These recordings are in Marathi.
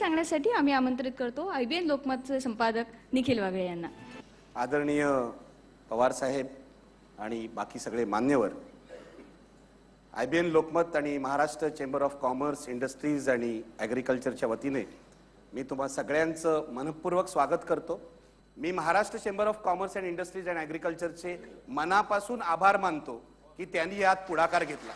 सांगण्यासाठी आम्ही आमंत्रित करतो IBN लोकमतचे संपादक निखिल वागळे यांना. आदरणीय पवार साहेब आणि बाकी सगळे मान्यवर, IBN लोकमत आणि Maharashtra chamber of commerce, industries आणि ॲग्रिकल्चरच्या वतीने मी तुम्हा सगळ्यांचं मनपूर्वक स्वागत करतो. मी Maharashtra chamber of commerce and industries and ॲग्रिकल्चरचे मनापासून आभार मानतो की त्यांनी यात पुढाकार घेतला.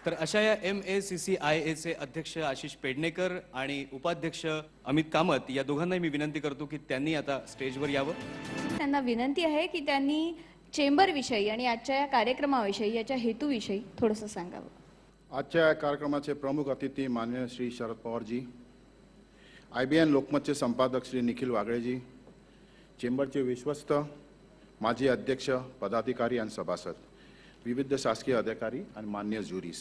तर अशा या MACCIAचे अध्यक्ष आशिष पेडणेकर आणि उपाध्यक्ष अमित कामत या दोघांनाही मी विनंती करतो की त्यांनी आता स्टेजवर यावं. त्यांना विनंती आहे की त्यांनी चेंबरविषयी आणि आजच्या या कार्यक्रमाविषयी, याच्या हेतूविषयी थोडंसं सांगावं. आजच्या या कार्यक्रमाचे प्रमुख अतिथी माननीय श्री शरद पवारजी, IBN लोकमतचे संपादक श्री निखिल वागळेजी, चेंबरचे विश्वस्त, माजी अध्यक्ष, पदाधिकारी आणि सभासद, विविध शासकीय अधिकारी आणि मान्य ज्युरीज,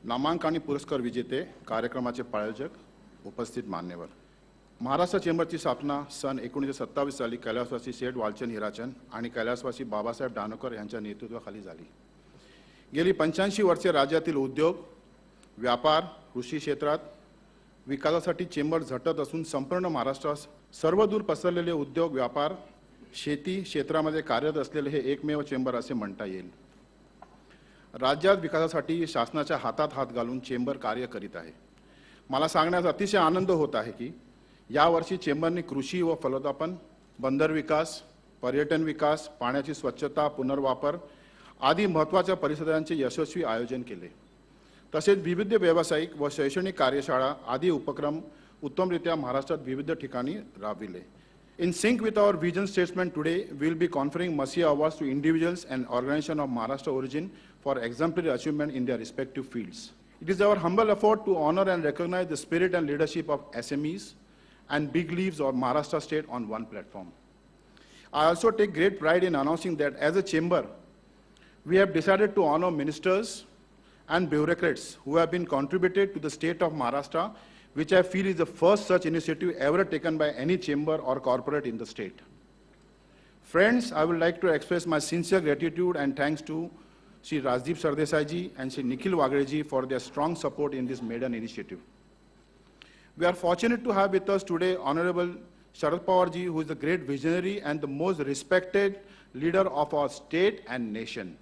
नामांक आणि पुरस्कार विजेते, कार्यक्रमाचे प्रायोजक, उपस्थित मान्यवर. महाराष्ट्र चेंबरची स्थापना सन 1927 साली कैलासवासी शेठ वालचंद हिराचंद आणि कैलासवासी बाबासाहेब डानोकर यांच्या नेतृत्वाखाली झाली. गेली 85 वर्षे राज्यातील उद्योग, व्यापार, कृषी क्षेत्रात विकासासाठी चेंबर झटत असून संपूर्ण महाराष्ट्रात सर्वदूर पसरलेले उद्योग, व्यापार, शेती क्षेत्रामध्ये कार्यरत असलेले हे एकमेव चेंबर असे म्हणता येईल. राज्यात विकासासाठी शासनाच्या हातात हात घालून चेंबर कार्य करीत आहे. मला सांगण्यास अतिशय आनंद होत आहे की यावर्षी चेंबरने कृषी व फलोत्पादन, बंदर विकास, पर्यटन विकास, पाण्याची स्वच्छता, पुनर्वापर आदी महत्त्वाच्या परिषदांचे यशस्वी आयोजन केले. तसेच विविध व्यावसायिक व शैक्षणिक कार्यशाळा आदी उपक्रम उत्तमरित्या महाराष्ट्रात विविध ठिकाणी राबविले. In sync with our vision statement today, we will be conferring Masiya Awards to individuals and organizations of Maharashtra origin for exemplary achievement in their respective fields. It is our humble effort to honor and recognize the spirit and leadership of SMEs and big leaves of Maharashtra state on one platform. I also take great pride in announcing that as a chamber, we have decided to honor ministers and bureaucrats who have been contributed to the state of Maharashtra, which I feel is the first such initiative ever taken by any chamber or corporate in the state. Friends, I would like to express my sincere gratitude and thanks to Shri Rajdeep Sardesai ji and Shri Nikhil Wagre ji for their strong support in this maiden initiative. We are fortunate to have with us today Honorable Sharad Pawar ji, who is the great visionary and the most respected leader of our state and nation.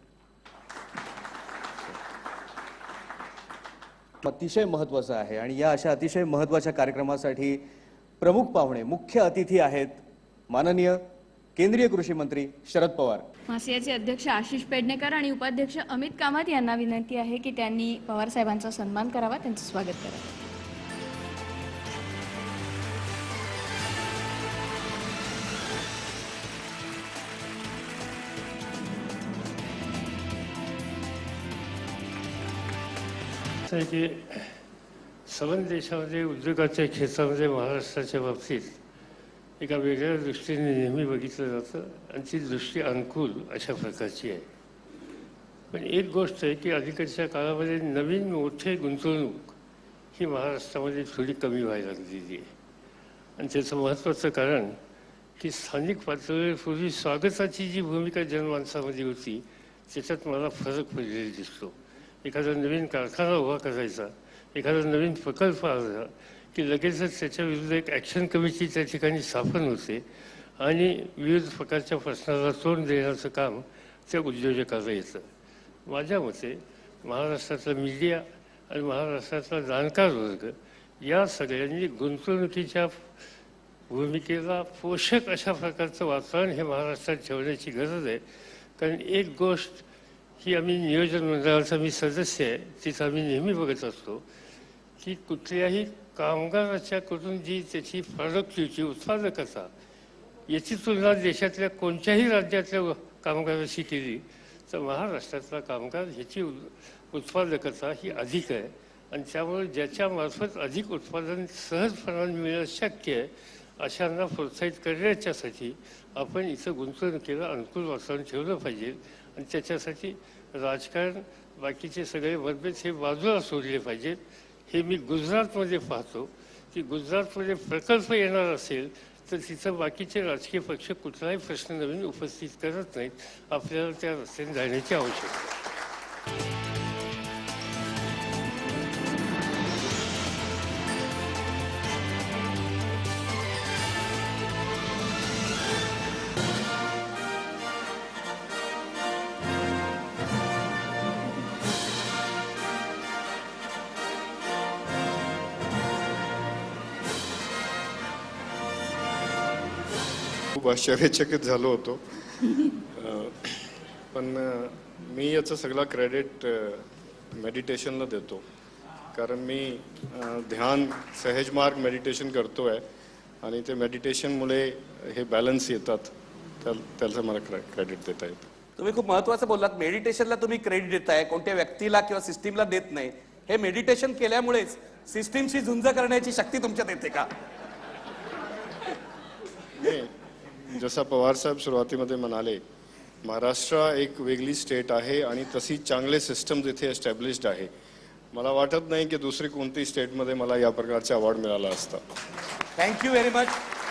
अतिशय महत्त्वाचं आहे आणि या अशा अतिशय महत्त्वाच्या कार्यक्रमासाठी प्रमुख पाहुणे, मुख्य अतिथी आहेत माननीय केंद्रीय कृषी मंत्री शरद पवार. मासियाचे अध्यक्ष आशिष पेडणेकर आणि उपाध्यक्ष अमित कामत यांना विनंती आहे की त्यांनी पवार साहेबांचा सन्मान करावा, त्यांचं स्वागत करावं. की सवन देशामध्ये उद्योगाच्या क्षेत्रामध्ये महाराष्ट्राच्या बाबतीत एका वेगळ्या दृष्टीने नेहमी बघितलं जातं आणि ती दृष्टी अनुकूल अशा प्रकारची आहे. पण एक गोष्ट आहे की अलीकडच्या काळामध्ये नवीन मोठे गुंतवणूक ही महाराष्ट्रामध्ये थोडी कमी व्हायला लागलेली आहे. आणि त्याचं महत्त्वाचं कारण की स्थानिक पातळीवर पूर्वी स्वागताची जी भूमिका जनमानसामध्ये होती त्याच्यात मला फरक पडलेला दिसतो. एखादा नवीन कारखाना उभा करायचा, एखादा नवीन प्रकल्प आला की लगेचच त्याच्याविरुद्ध एक ॲक्शन कमिटी त्या ठिकाणी स्थापन होते आणि विविध प्रकारच्या प्रश्नाला तोंड देण्याचं काम त्या उद्योजकाला येतं. माझ्या मते महाराष्ट्रातला मीडिया आणि महाराष्ट्रातला जाणकार वर्ग या सगळ्यांनी गुंतवणुकीच्या भूमिकेला पोषक अशा प्रकारचं वातावरण हे महाराष्ट्रात ठेवण्याची गरज आहे. कारण एक गोष्ट ही आम्ही नियोजन मंडळाचा मी सदस्य आहे, तिथं आम्ही नेहमी बघत असतो की कुठल्याही कामगाराच्याकडून जी त्याची प्रॉडक्टिव्हिटी, उत्पादकता याची तुलना देशातल्या कोणत्याही राज्यातल्या कामगाराशी केली तर महाराष्ट्रातला कामगार ह्याची उत्पादकता ही अधिक आहे. आणि त्यामुळे ज्याच्यामार्फत अधिक उत्पादन सहजपणाने मिळणं शक्य आहे अशांना प्रोत्साहित करण्याच्यासाठी आपण इथं गुंतवणुकीला अनुकूल वातावरण ठेवलं पाहिजे. आणि त्याच्यासाठी राजकारण, बाकीचे सगळे मतभेद हे बाजूला सोडले पाहिजेत. हे मी गुजरातमध्ये पाहतो की गुजरातमध्ये प्रकल्प येणार असेल तर तिथं बाकीचे राजकीय पक्ष कुठलाही प्रश्न नवीन उपस्थित करत नाहीत. आपल्याला त्या रस्त्याने जाण्याची आवश्यकता आहे. खूप आश्चर्यचकित झालो होतो. पण मी याचं सगळा क्रेडिट मेडिटेशनला देतो, कारण मी ध्यान सहज मार्ग मेडिटेशन करतो आहे आणि ते मेडिटेशनमुळे हे बॅलन्स येतात. त्याचं मला क्रेडिट देता येतं. तुम्ही खूप महत्वाचं बोललात. मेडिटेशनला तुम्ही क्रेडिट देताय, कोणत्या व्यक्तीला किंवा सिस्टीमला देत नाही. हे मेडिटेशन केल्यामुळेच सिस्टीमशी झुंज करण्याची शक्ती तुमच्यात येते का? नाही, जसा पवार साहेब सुरुवातीमध्ये म्हणाले, महाराष्ट्र एक वेगळी स्टेट आहे आणि तशी चांगले सिस्टम तिथे एस्टॅब्लिश्ड आहे. मला वाटत नाही की दुसरी कोणती स्टेटमध्ये मला या प्रकारचा अवॉर्ड मिळाला असता. Thank you very much.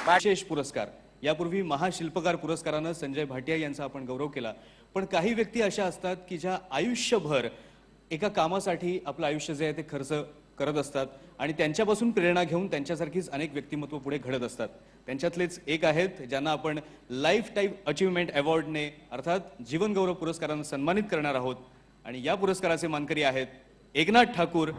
विशेष पुरस्कार. यापूर्वी महाशिल्पकार पुरस्कारानं संजय भाटिया यांचा आपण गौरव केला. पण काही व्यक्ती अशा असतात की ज्या आयुष्यभर एका कामासाठी आपलं आयुष्य जे आहे ते खर्च करत असतात आणि त्यांच्यापासून प्रेरणा घेऊन त्यांच्यासारखीच अनेक व्यक्तिमत्व पुढे घडत असतात. त्यांच्यातलेच एक आहेत ज्यांना आपण लाईफ टाईम अचीवमेंट अवॉर्डने अर्थात जीवनगौरव पुरस्कारानं सन्मानित करणार आहोत. आणि या पुरस्काराचे मानकरी आहेत एकनाथ ठाकूर.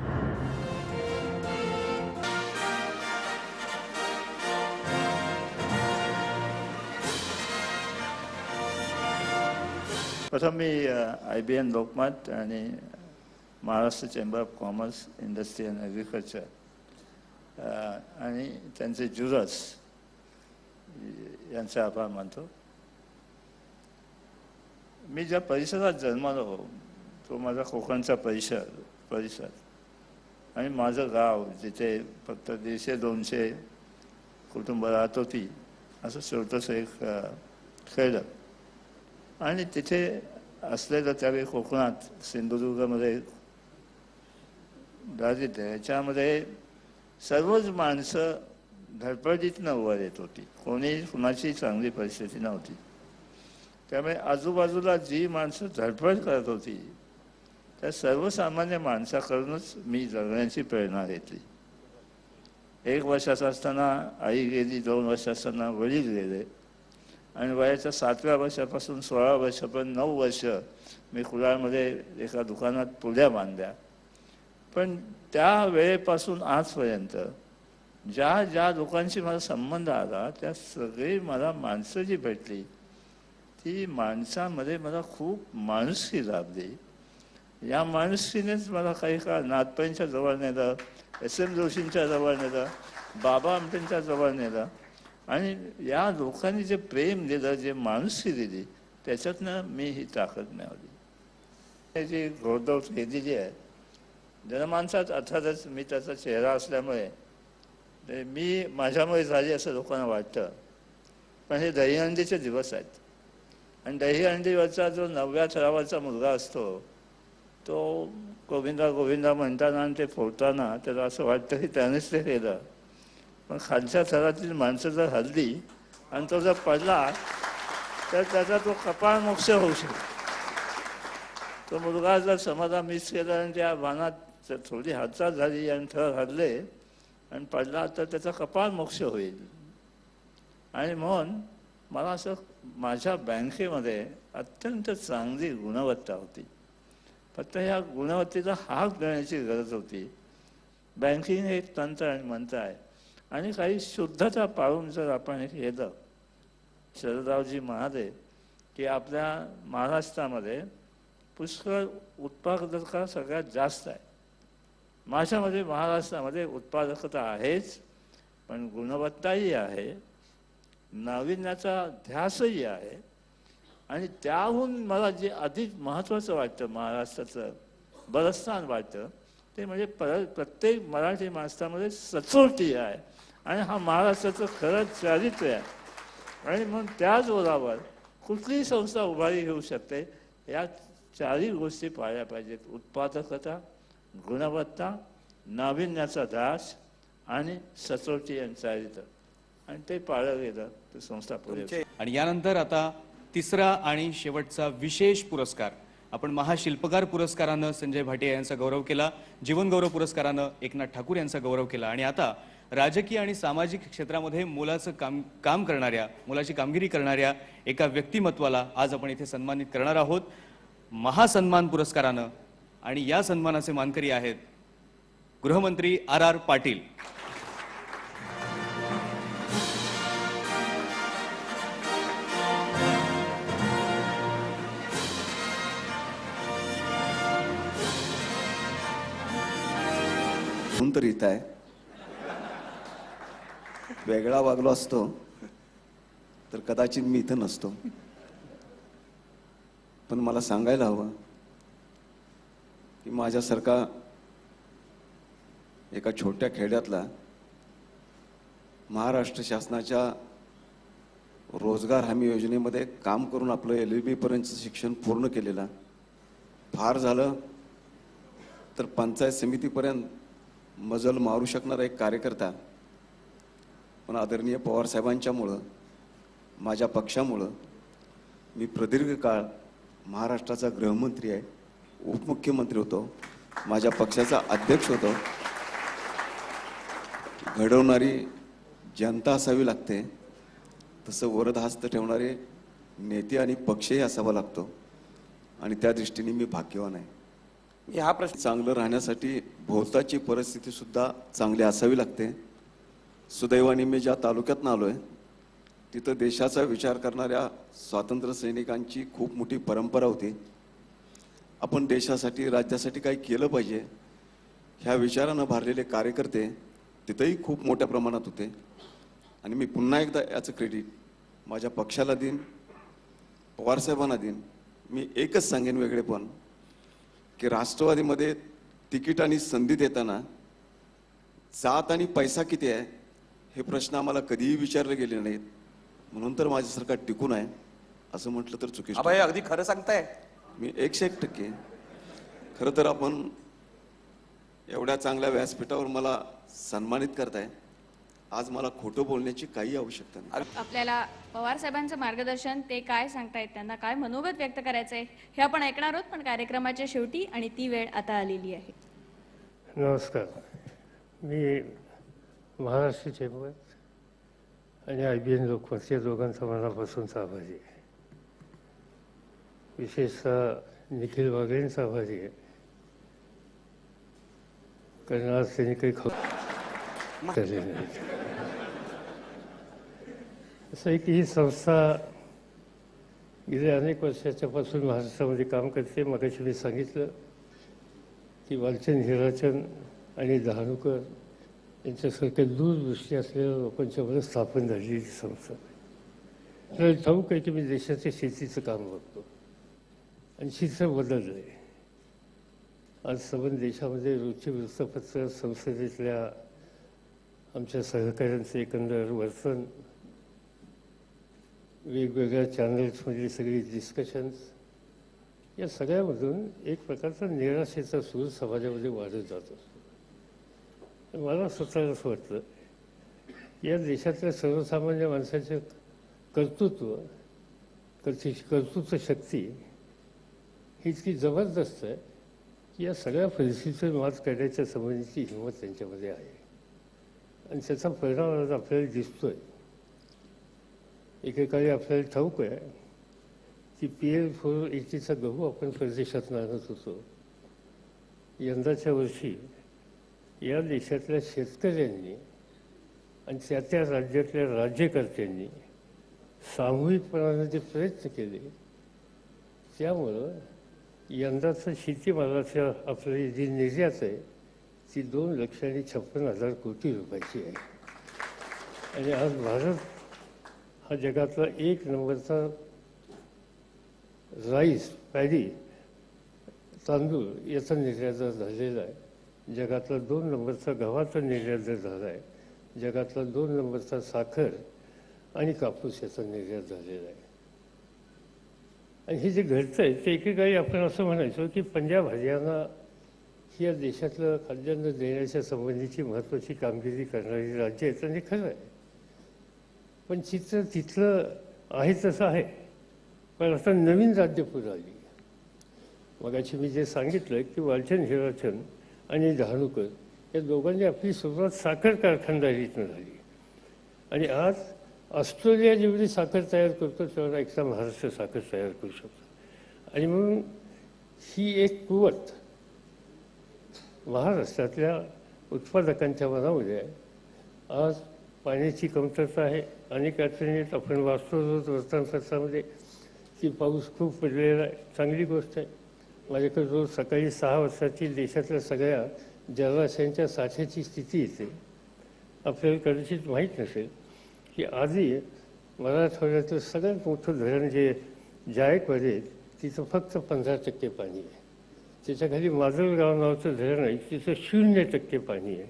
प्रथम मी IBN लोकमत आणि Maharashtra chamber of commerce industry and agriculture आणि त्यांचे ज्युरर्स यांचे आभार मानतो. मी ज्या परिसरात जन्मालो तो माझा कोकणचा परिसर आणि माझं गाव जिथे फक्त 150-200 कुटुंब राहत होती असं छोटंसं एक खेळ आणि तिथे असलेलं त्यावेळी कोकणात सिंधुदुर्गमध्ये दारिद्र्य याच्यामध्ये सर्वच माणसं धडपडीतनं वर येत होती. कुणाची चांगली परिस्थिती नव्हती. त्यामुळे आजूबाजूला जी माणसं धडपड करत होती त्या सर्वसामान्य माणसाकडूनच मी जगण्याची प्रेरणा घेतली. 1 वर्षाचा असताना आई गेली, 2 वर्ष असताना वडील गेले आणि वयाच्या 7व्या वर्षापासून 16 वर्षापर्यंत 9 वर्ष मी कुडाळमध्ये एका दुकानात पुल्या बांधल्या. पण त्या वेळेपासून आजपर्यंत ज्या ज्या लोकांशी मला संबंध आला त्या सगळी मला माणसं जी भेटली ती माणसामध्ये मला खूप माणुसकी लाभली. या माणुसकीनेच मला काही काळ नाथपैंच्या जवळ नेलं, SM जोशींच्या जवळ नेलं, बाबा आमटेंच्या जवळ नेलं आणि या लोकांनी जे प्रेम दिलं, जे माणुसकी दिली त्याच्यातनं मी ही ताकद मिळवली. जी घोडदौड केलेली आहे जनमानसात अर्थातच मी त्याचा चेहरा असल्यामुळे मी माझ्यामुळे झाली असं लोकांना वाटतं. पण हे दहीहंडीचे दिवस आहेत आणि दहीहंडीवरचा जो 9व्या थरावरचा मुलगा असतो तो गोविंदा गोविंदा म्हणताना आणि ते फोडताना त्याला असं वाटतं की त्यानेच ते केलं. पण खालच्या थरातील माणसं जर हल्ली आणि तो जर पडला तर त्याचा तो कपाळ मोक्ष होऊ शकतो. तो मुलगा जर समाधा मिस केला आणि त्या वाहनात थोडी हालचाल झाली आणि थर हल्ले आणि पडला तर त्याचा कपाळ मोक्ष होईल. आणि म्हणून मला असं माझ्या बँकेमध्ये अत्यंत चांगली गुणवत्ता होती. फक्त ह्या गुणवत्तेला हाक देण्याची गरज होती. बँकिंग हे एक तंत्र आणि मंत्र आहे आणि काही शुद्धता पाळून जर आपण हे केलं. शरदरावजी म्हणाले की आपल्या महाराष्ट्रामध्ये पुष्कळ उत्पादकता सगळ्यात जास्त आहे. माझ्यामध्ये महाराष्ट्रामध्ये उत्पादकता आहेच पण गुणवत्ताही आहे, नाविन्याचा ध्यासही आहे आणि त्याहून मला जे अधिक महत्त्वाचं वाटतं महाराष्ट्राचं बलस्थान वाटतं ते म्हणजे प्रत्येक मराठी माणसामध्ये सचोटी आहे आणि हा महाराष्ट्राचं खरंच चारित्र्य आहे. आणि म्हणून त्या जोरावर कुठलीही संस्था उभारी घेऊ शकते. या 4ही गोष्टी पाळल्या पाहिजेत: उत्पादकता, गुणवत्ता, नाविन्याचा ध्यास आणि सचोटी आणि चारित्र्य. आणि ते पाळलं गेलं तर संस्था पुढे. आणि यानंतर आता तिसरा आणि शेवटचा विशेष पुरस्कार. आपण महाशिल्पकार पुरस्कारानं संजय भाटिया यांचा गौरव केला, जीवनगौरव पुरस्कारानं एकनाथ ठाकूर यांचा गौरव केला आणि आता राजकीय आणि सामाजिक क्षेत्रामध्ये मोलाचं काम करणाऱ्या, मोलाची कामगिरी करणाऱ्या एका व्यक्तिमत्वाला आज आपण इथे सन्मानित करणार आहोत महासन्मान पुरस्कारानं. आणि या सन्मानाचे मानकरी आहेत गृहमंत्री RR पाटील. म्हणून तर इथं आहे. वेगळा वागलो असतो तर कदाचित मी इथं नसतो. पण मला सांगायला हवं की माझ्यासारखा एका छोट्या खेड्यातला महाराष्ट्र शासनाच्या रोजगार हमी योजनेमध्ये काम करून आपलं LLB पर्यंतचं शिक्षण पूर्ण केलेला, फार झालं तर पंचायत समितीपर्यंत मजल मारू शकणारा एक कार्यकर्ता, पण आदरणीय पवार साहेबांच्यामुळं, माझ्या पक्षामुळं मी प्रदीर्घ काळ महाराष्ट्राचा गृहमंत्री आहे, उपमुख्यमंत्री होतो, माझ्या पक्षाचा अध्यक्ष होतो. घडवणारी जनता असावी लागते, तसं वरदहस्त ठेवणारे नेते आणि पक्षही असावा लागतो. आणि त्या दृष्टीने मी भाग्यवान आहे. मी हा प्रश्न चांगलं राहण्यासाठी भोवताची परिस्थिती सुद्धा चांगली असावी लागते. सुदैवाने मी ज्या तालुक्यातनं आलोय तिथं देशाचा विचार करणाऱ्या स्वातंत्र्य सैनिकांची खूप मोठी परंपरा होती. आपण देशासाठी, राज्यासाठी काही केलं पाहिजे ह्या विचारानं भरलेले कार्यकर्ते तिथंही खूप मोठ्या प्रमाणात होते. आणि मी पुन्हा एकदा याचं क्रेडिट माझ्या पक्षाला देईन, पवारसाहेबांना देईन. मी एकच सांगेन वेगळेपण की राष्ट्रवादीमध्ये तिकीट आणि संधी देताना जात आणि पैसा किती आहे हे प्रश्न आम्हाला कधीही विचारले गेले नाहीत. म्हणून तर माझं सरकार टिकून आहे असं म्हटलं तर चुकीचं. अभय अगदी खरं सांगताय. मी 101% खरं तर आपण एवढ्या चांगल्या व्यासपीठावर मला सन्मानित करताय. आज मला खोटं बोलण्याची काही आवश्यकता नाही. आपल्याला पवार साहेबांचं मार्गदर्शन ते काय सांगतायत, त्यांना काय मनोगत व्यक्त करायचंय हे आपण ऐकणार आहोत. पण कार्यक्रमाच्या शेवटी आणि ती वेळ आता आलेली आहे. नमस्कार. मी महाराष्ट्र चेंबर आणि IBN लोकमत या दोघांचा मनापासूनचा आभारी आहे. विशेषतः निखिल वागळेंचा आभारी आहे, कारण आज त्यांनी काही केले नाही. असं आहे की ही संस्था गेल्या अनेक वर्षाच्यापासून महाराष्ट्रामध्ये काम करते. मगाशी मी सांगितलं की वालचंद हिराचंद आणि डहाणूकर यांच्यासारख्या दूरदृष्टी असलेल्या लोकांच्यामध्ये स्थापन झालेली संस्था. तर ठाऊक आहे की मी देशाच्या शेतीचं काम बघतो आणि चित्र बदललं आहे. आज संबंध देशामध्ये रोजची वृत्तपत्र, संसदेतल्या आमच्या सहकाऱ्यांचं एकंदर वर्तन, वेगवेगळ्या चॅनल्समधली सगळी डिस्कशन्स, या सगळ्यामधून एक प्रकारचा निराशेचा सूर समाजामध्ये वाढत जात असतो. मला स्वतःला असं वाटतं या देशातल्या सर्वसामान्य माणसाचे कर्तृत्व शक्ती ही इतकी जबरदस्त आहे की या सगळ्या परिस्थितीवर मात करण्याच्या संबंधीची हिंमत त्यांच्यामध्ये आहे. आणि त्याचा परिणाम आज आपल्याला दिसतोय. एकेकाळी आपल्याला ठाऊक आहे की PL 480चा गहू आपण परदेशातून आणत होतो. यंदाच्या वर्षी या देशातल्या शेतकऱ्यांनी आणि त्या राज्यातल्या राज्यकर्त्यांनी सामूहिकपणाने जे प्रयत्न केले त्यामुळं यंदाचं शेतीमालाच्या आपली जी निर्यात आहे ती 2,56,000 कोटी रुपयाची आहे. आणि आज भारत हा जगातला 1 नंबरचा राईस, पॅडी, तांदूळ याचा निर्यातदार झालेला आहे. जगातला 2 नंबरचा गव्हाचा निर्यातदार झाला आहे. जगातला 2 नंबरचा साखर आणि कापूस याचा निर्यात झालेला आहे. आणि हे जे घडतं आहे ते एकेकाळी आपण असं म्हणायचो की पंजाब, हरियाणा ही या देशातलं खाद्यान्न देण्याच्या संबंधीची महत्त्वाची कामगिरी करणारी राज्य आहेत. आणि खरं आहे, पण चित्र तिथलं आहे तसं आहे. पण आता नवीन राज्य पुढे आली. मगाशी मी जे सांगितलं की वालचंद हिराचंद आणि डहाणूकर या दोघांनी आपली सुरुवात साखर कारखानदारीतून झाली. आणि आज ऑस्ट्रेलिया जेवढी साखर तयार करतो तेवढा एकटा महाराष्ट्र साखर तयार करू शकतो. आणि म्हणून ही एक कुवत महाराष्ट्रातल्या उत्पादकांच्या मनामध्ये आहे. आज पाण्याची कमतरता आहे. अनेक अडचणीत आपण वाचतो रोज वर्तमानपत्रामध्ये की पाऊस खूप पडलेला आहे. चांगली गोष्ट आहे. माझ्याकडे रोज सकाळी 6 वाजताची देशातल्या सगळ्या जलाशयांच्या साठ्याची स्थिती येते. आपल्याला कदाचित माहीत नसेल की आधी मराठवाड्यातलं सगळ्यात मोठं धरण जे जायकवाडी आहे तिथं फक्त 15% पाणी आहे. त्याच्याखाली माजलगाव नावाचं धरण आहे तिथं 0% पाणी आहे.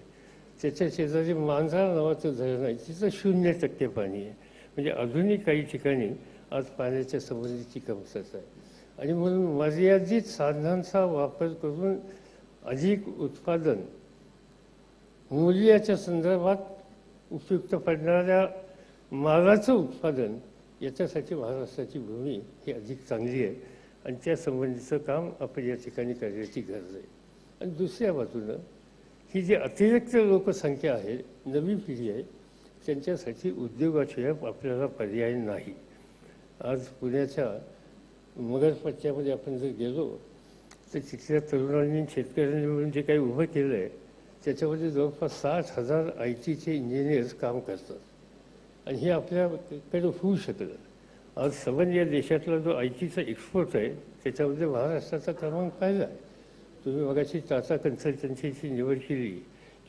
त्याच्या शेजारी मांजरा नावाचं धरण आहे तिथं 0% पाणी आहे. म्हणजे अजूनही काही ठिकाणी आज पाण्याच्या संबंधीची कमतरता आहे. आणि म्हणून मर्यादित साधनांचा वापर करून अधिक उत्पादन मूल्याच्या संदर्भात उपयुक्त पडणाऱ्या मालाचं उत्पादन याच्यासाठी महाराष्ट्राची भूमी ही अधिक चांगली आहे आणि त्या संबंधीचं काम आपण या ठिकाणी करण्याची गरज आहे. आणि दुसऱ्या बाजूनं ही जी अतिरिक्त लोकसंख्या आहे, नवी पिढी आहे, त्यांच्यासाठी उद्योगाशिवाय आपल्याला पर्याय नाही. आज पुण्याच्या मगरपट्ट्यामध्ये आपण जर गेलो तर तिथल्या तरुणांनी शेतकऱ्यांनी मिळून जे काही उभं केलं आहे त्याच्यामध्ये जवळपास 60,000 IT इंजिनियर्स काम करतात. आणि हे आपल्याकडे होऊ शकलं. आज सबंध या देशातला जो ITचा एक्सपोर्ट आहे त्याच्यामध्ये महाराष्ट्राचा क्रमांक पाहिला आहे. तुम्ही मगाशी टाटा कन्सल्टन्सीची निवड केली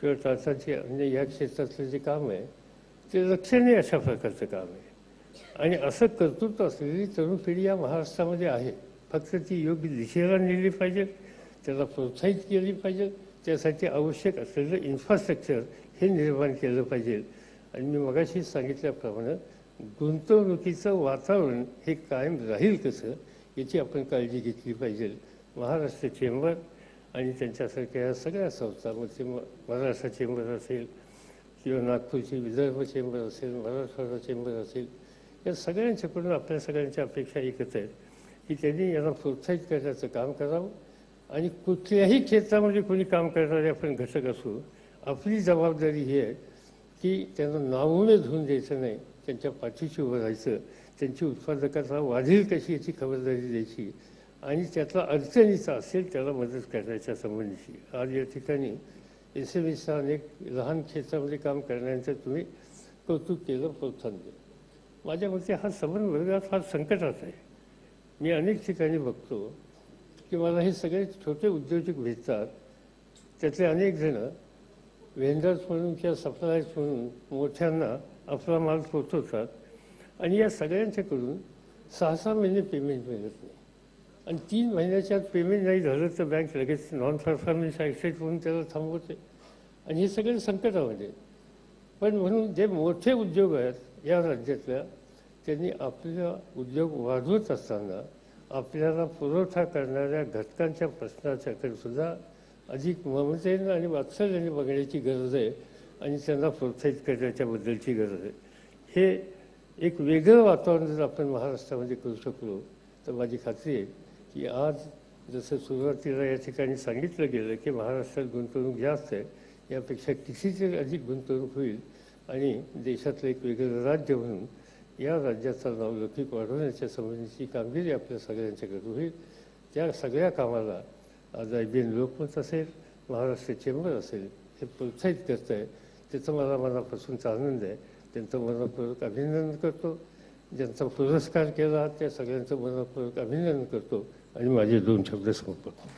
किंवा टाटाचे अन्य या क्षेत्रातलं जे काम आहे ते लक्षणीय अशा प्रकारचं काम आहे. आणि असं कर्तृत्व असलेली तरुण पिढी या महाराष्ट्रामध्ये आहे. फक्त ती योग्य दिशेला नेली पाहिजे, त्याला प्रोत्साहित केली पाहिजे, त्यासाठी आवश्यक असलेलं इन्फ्रास्ट्रक्चर हे निर्माण केलं पाहिजे. आणि मी मगाशी सांगितल्याप्रमाणे गुंतवणुकीचं वातावरण हे कायम राहील कसं याची आपण काळजी घेतली पाहिजे. महाराष्ट्र चेंबर आणि त्यांच्यासारख्या सगळ्या संस्था, म्हणजे महाराष्ट्र चेंबर असेल किंवा नागपूरची विदर्भ चेंबर असेल, मराठवाडा चेंबर असेल, या सगळ्यांच्याकडून आपल्या सगळ्यांच्या अपेक्षा एकच आहेत की त्यांनी यांना प्रोत्साहित करण्याचं काम करावं. आणि कुठल्याही क्षेत्रामध्ये कोणी काम करणारे आपण घटक असू, आपली जबाबदारी ही आहे की त्यांना नावून धुवून द्यायचं नाही, त्यांच्या पाठीशी उभं राहायचं, त्यांची उत्पादकता वाढेल कशी याची खबरदारी द्यायची आणि त्यातला अडचणीचा असेल त्याला मदत करण्याच्या संबंधीची. आज या ठिकाणी SMEचा अनेक लहान क्षेत्रामध्ये काम करण्याचं तुम्ही कौतुक केलं, प्रोत्साहन दिलं. माझ्या मते हा संबंध वर्गात फार संकटात आहे. मी अनेक ठिकाणी बघतो की मला हे सगळे छोटे उद्योजक भेटतात, त्यातले अनेक जणं व्हेंडर्स म्हणून किंवा सप्लायर्स म्हणून मोठ्यांना आपला माल पोचवतात आणि या सगळ्यांच्याकडून 6-6 महिने पेमेंट मिळत नाही. आणि 3 महिन्याच्या आत पेमेंट नाही झालं तर बँक लगेच नॉन परफॉर्मन्स ॲक्सेप्ट म्हणून त्याला थांबवते. आणि हे सगळे संकटामध्ये. पण म्हणून जे मोठे उद्योग आहेत या राज्यातल्या त्यांनी आपला उद्योग वाढवत असताना आपल्याला पुरवठा करणाऱ्या घटकांच्या प्रश्नाच्याकडे सुद्धा अधिक ममतेनं आणि वात्सल्याने बघण्याची गरज आहे आणि त्यांना प्रोत्साहित करण्याच्याबद्दलची गरज आहे. हे एक वेगळं वातावरण जर आपण महाराष्ट्रामध्ये करू शकलो तर माझी खात्री आहे की आज जसं सुरुवातीला या ठिकाणी सांगितलं गेलं की महाराष्ट्रात गुंतवणूक जास्त आहे, यापेक्षा कितीतरी अधिक गुंतवणूक होईल आणि देशातलं एक वेगळं राज्य म्हणून या राज्याचा नावलौकिक वाढवण्याच्या संबंधीची कामगिरी आपल्या सगळ्यांच्याकडे होईल. त्या सगळ्या कामाला आज IBN लोकमत असेल, महाराष्ट्र चेंबर असेल, हे प्रोत्साहित करत आहे. त्याचा मला मनापासूनचा आनंद आहे. त्यांचं मनपूर्वक अभिनंदन करतो. ज्यांचा पुरस्कार केला त्या सगळ्यांचं मनपूर्वक अभिनंदन करतो आणि माझे 2 शब्द संपवतो.